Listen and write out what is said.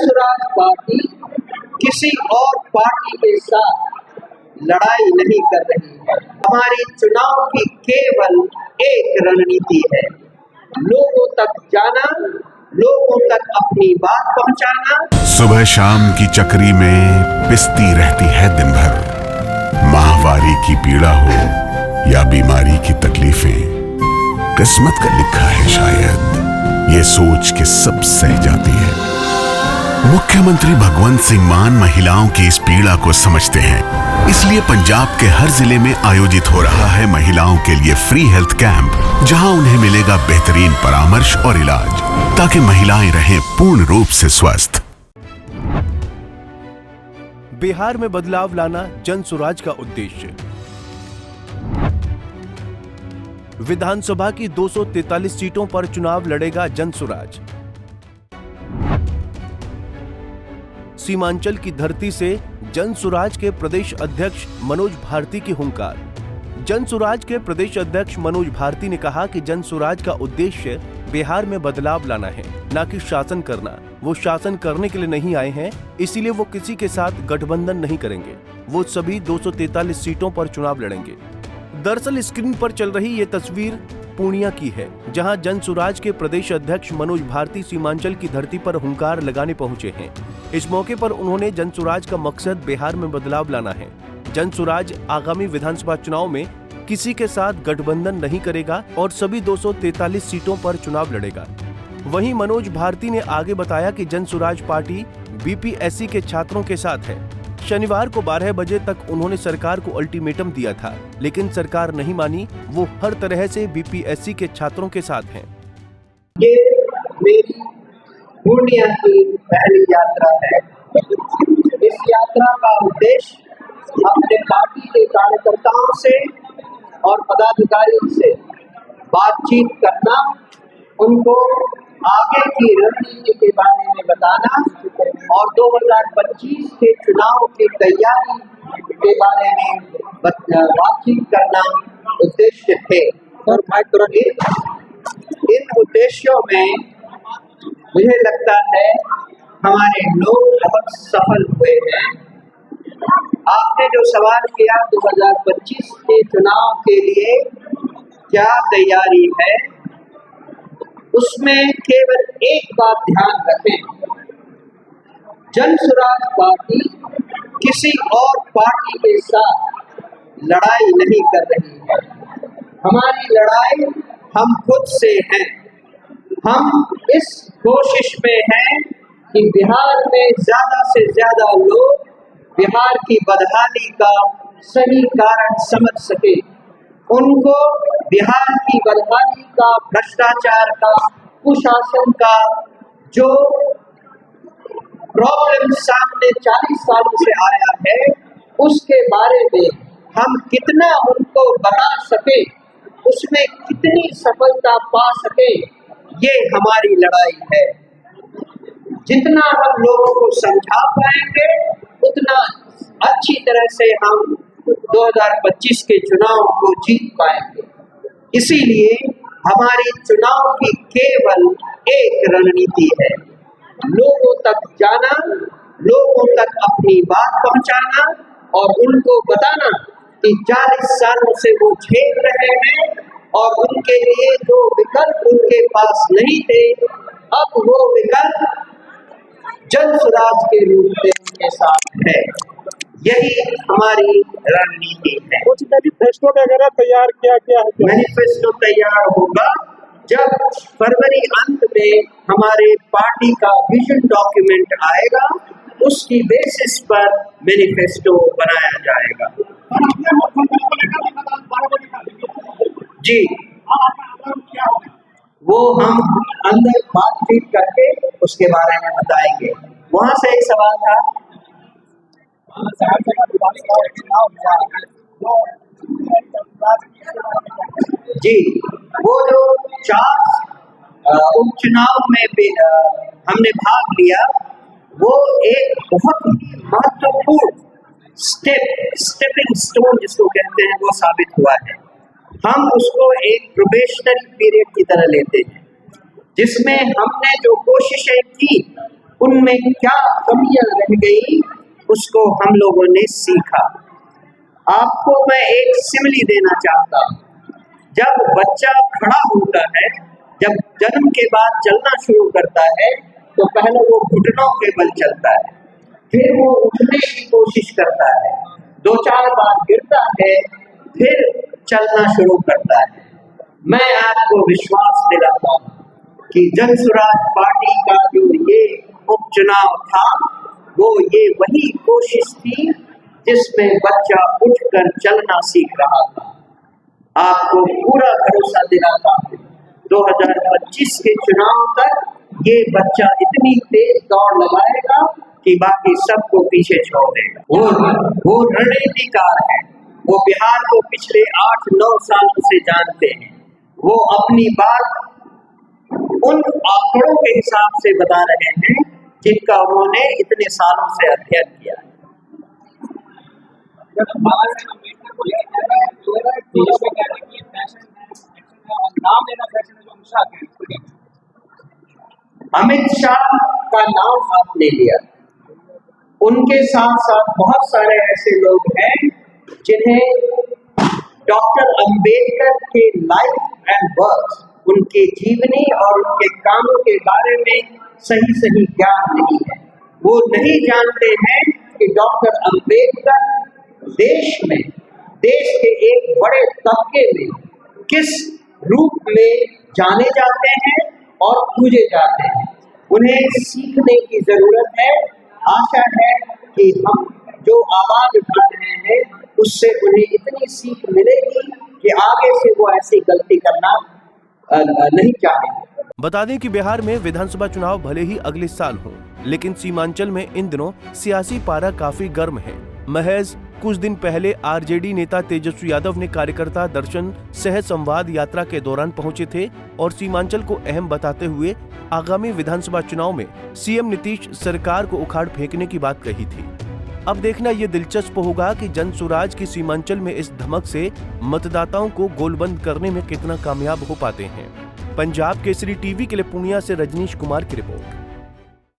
Jan Suraaj party किसी और party के साथ लड़ाई नहीं कर रही है। हमारी चुनाव की केवल एक रणनीति है, लोगों तक जाना, लोगों तक अपनी बात पहुंचाना। सुबह शाम की चक्री में पिसती रहती है दिन भर। माहवारी की पीड़ा हो या बीमारी की तकलीफें, किस्मत का लिखा है शायद, ये सोच के सब सह जाती है। मुख्यमंत्री भगवंत सिंह मान महिलाओं की इस पीड़ा को समझते हैं, इसलिए पंजाब के हर जिले में आयोजित हो रहा है महिलाओं के लिए फ्री हेल्थ कैंप, जहां उन्हें मिलेगा बेहतरीन परामर्श और इलाज, ताकि महिलाएं रहें पूर्ण रूप से स्वस्थ। बिहार में बदलाव लाना जनसुराज का उद्देश्य। विधानसभा की 243 सीटों पर चुनाव लड़ेगा जनसुराज। सीमांचल की धरती से जनसुराज के प्रदेश अध्यक्ष मनोज भारती की हुंकार। जनसुराज के प्रदेश अध्यक्ष मनोज भारती ने कहा कि जनसुराज का उद्देश्य बिहार में बदलाव लाना है, न कि शासन करना। वो शासन करने के लिए नहीं आए हैं, इसीलिए वो किसी के साथ गठबंधन नहीं करेंगे। वो सभी 243 सीटों पर चुनाव लड़ेंगे। दरअसल स्क्रीन पर चल रही ये तस्वीर पूर्णिया की है, जहां जनसुराज के प्रदेश अध्यक्ष मनोज भारती सीमांचल की धरती पर हुंकार लगाने पहुंचे हैं। इस मौके पर उन्होंने जनसुराज का मकसद बिहार में बदलाव लाना है। जनसुराज आगामी विधानसभा चुनाव में किसी के साथ गठबंधन नहीं करेगा और सभी 243 सीटों पर चुनाव लड़ेगा। वहीं मनोज भारती ने आगे बताया कि जनसुराज पार्टी बीपीएससी के छात्रों के साथ है। शनिवार को 12 बजे तक उन्होंने सरकार को अल्टीमेटम दिया था, लेकिन सरकार नहीं मानी। वो हर तरह से बीपीएससी के छात्रों के साथ हैं। ये मेरी पूर्णिया की पहली यात्रा है। इस यात्रा का उद्देश्य अपने पार्टी के कार्यकर्ताओं से और पदाधिकारियों से बातचीत करना, उनको आगे की रणनीति के बारे में बताना और 2025 के चुनाव की तैयारी के बारे में बातचीत करना उद्देश्य थे। और इन उद्देश्यों में मुझे लगता है हमारे लोग बहुत सफल हुए हैं। आपने जो सवाल किया 2025 के चुनाव के लिए क्या तैयारी है, उसमें केवल एक बात ध्यान रखें, जनसुराज पार्टी किसी और पार्टी के साथ लड़ाई नहीं कर रही है। हमारी लड़ाई हम खुद से है। हम इस कोशिश में हैं कि बिहार में ज्यादा से ज्यादा लोग बिहार की बदहाली का सही कारण समझ सके, उनको बिहार की बदहाली का, भ्रष्टाचार का, कुशासन का जो प्रॉब्लम सामने 40 सालों से आया है, उसके बारे में हम कितना उनको बता सके, उसमें कितनी सफलता पा सके, ये हमारी लड़ाई है। जितना हम लोगों को समझा पाएंगे, उतना अच्छी तरह से हम 2025 के चुनाव को जीत पाएंगे। इसीलिए हमारी चुनाव की केवल एक रणनीति है, लोगों तक जाना, लोगों तक अपनी बात पहुंचाना और उनको बताना कि 40 सालों से वो झेल रहे हैं और उनके लिए जो विकल्प उनके पास नहीं थे, अब वो विकल्प जनसुराज के रूप में उनके साथ है। यही हमारी रणनीति है। कुछ मैनिफेस्टो वगैरह तैयार किया गया है? मैनिफेस्टो तैयार होगा जब फरवरी अंत में हमारे पार्टी का विजन डॉक्यूमेंट आएगा, उसकी बेसिस पर मैनिफेस्टो बनाया जाएगा। जी, वो हम अंदर बातचीत करके उसके बारे में बताएंगे। वहां से एक सवाल था, जी, वो जो 4 उपचुनाव में हमने भाग लिया, वो एक बहुत ही महत्वपूर्ण स्टेपिंग स्टोन जिसको कहते हैं, वो साबित हुआ है। हम उसको एक प्रोबेशनरी पीरियड की तरह लेते हैं, जिसमें हमने जो कोशिशें की उनमें क्या कमियां रह गई उसको हम लोगों ने सीखा। आपको मैं एक सिमली देना चाहता हूँ। जब बच्चा खड़ा होता है, जब जन्म के बाद चलना शुरू करता है, तो पहले वो घुटनों के बल चलता है, फिर वो उठने की कोशिश करता है, 2-4 बार गिरता है, फिर चलना शुरू करता है। मैं आपको विश्वास दिलाता हूँ कि जनसुराज पार्टी का जो ये उपचुनाव था, वो ये वही कोशिश थी जिसमें बच्चा उठकर चलना सीख रहा था। आपको पूरा भरोसा दिलाता हूँ 2025 के चुनाव तक ये बच्चा इतनी तेज दौड़ लगाएगा कि बाकी सबको पीछे छोड़ देगा। वो रणनीतिकार है, वो बिहार को पिछले 8-9 सालों से जानते हैं। वो अपनी बात उन आंकड़ों के हिसाब से बता रहे हैं जिनका उन्होंने इतने सालों से अध्ययन किया है। अमित शाह का नाम आपने लिया, उनके साथ साथ बहुत सारे ऐसे लोग हैं जिन्हें डॉक्टर अंबेडकर के लाइफ एंड वर्क, उनके जीवनी और उनके कामों के बारे में सही ज्ञान नहीं है। वो नहीं जानते हैं कि डॉक्टर अंबेडकर देश के एक बड़े तबके में किस रूप में जाने जाते हैं और पूजे जाते हैं। उन्हें सीखने की जरूरत है। आशा है कि हम जो आवाज उठा रहे हैं उससे उन्हें इतनी सीख मिलेगी कि आगे से वो ऐसी गलती करना नहीं चाहेंगे। बता दें कि बिहार में विधानसभा चुनाव भले ही अगले साल हो, लेकिन सीमांचल में इन दिनों सियासी पारा काफी गर्म है। महज कुछ दिन पहले आरजेडी नेता तेजस्वी यादव ने कार्यकर्ता दर्शन सह संवाद यात्रा के दौरान पहुंचे थे और सीमांचल को अहम बताते हुए आगामी विधानसभा चुनाव में सीएम नीतीश सरकार को उखाड़ फेंकने की बात कही थी। अब देखना ये दिलचस्प होगा कि जनसुराज की सीमांचल में इस धमक से मतदाताओं को गोलबंद करने में कितना कामयाब हो पाते हैं। पंजाब केसरी टीवी के लिए पूर्णिया से रजनीश कुमार की रिपोर्ट।